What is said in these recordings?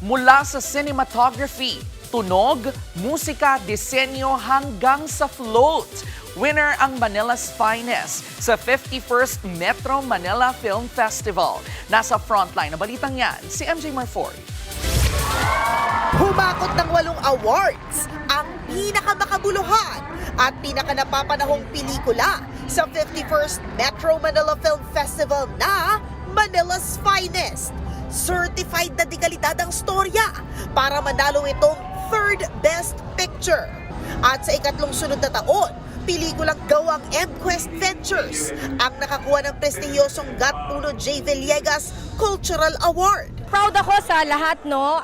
Mula sa cinematography, tunog, musika, disenyo hanggang sa float. Winner ang Manila's Finest sa 51st Metro Manila Film Festival. Nasa frontline na balitang yan, si MJ Marfori. Humakot ng 8 awards, ang pinakamakabuluhan at pinakanapapanahong pelikula sa 51st Metro Manila Film Festival na Manila's Finest. Certified na dekalidad ang storya para manalo itong third best picture. At sa ikatlong sunod na taon, pelikulang gawang MQuest Ventures ang nakakuha ng prestiyosong Gat1 J. Villegas Cultural Award. Proud ako sa lahat, no?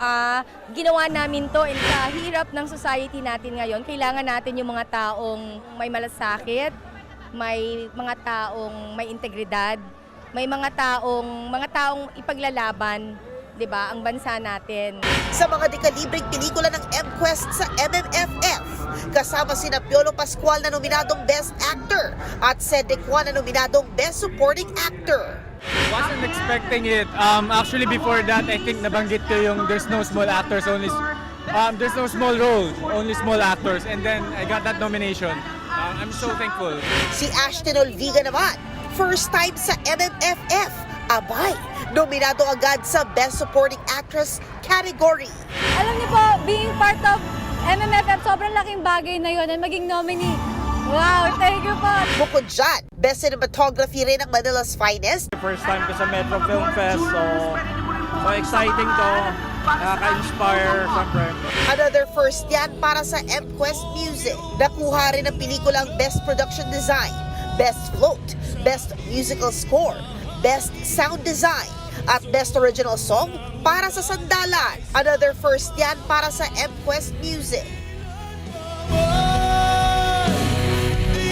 Ginawa namin to and sa hirap ng society natin ngayon, kailangan natin yung mga taong may malasakit, may mga taong may integridad, may mga taong ipaglalaban, 'di ba, ang bansa natin. Sa mga dekalibreng pelikula ng MQuest sa MMFF, kasama sina Piolo Pascual na nominadong Best Actor at Cedric Juan na nominadong Best Supporting Actor. Wasn't expecting it. Actually, before that, I think nabanggit ko yung there's no small actors, there's no small role, only small actors. And then I got that nomination. I'm so thankful. Si Ashton Olviga naman, first time sa MMFF, abay, nominado agad sa Best Supporting Actress category. Alam niyo po, being part of MMFF, sobrang laking bagay na yun at maging nominee. Wow, thank you po. Bukod dyan, Best Cinematography rin ang Manila's Finest. First time ko sa Metro Film Fest, so exciting to. Nakaka-inspire, syempre. Another first yan para sa MQuest Music. Nakuha rin ang pelikulang Best Production Design, Best Float, Best Musical Score, Best Sound Design, at Best Original Song para sa Sandalan. Another first yan para sa MQuest Music.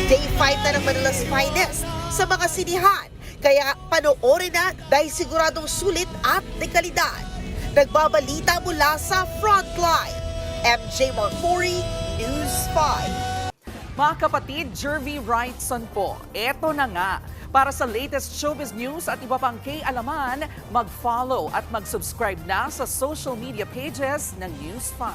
Day 5 na ng Manila's Finest sa mga sinihan. Kaya panoorin na dahil siguradong sulit at dekalidad. Nagbabalita mula sa Frontline. MJ Marfori, News 5. Mga kapatid, Jervy Wrightson po. Eto na nga. Para sa latest showbiz news at iba pang kay-alaman, mag-follow at mag-subscribe na sa social media pages ng News 5.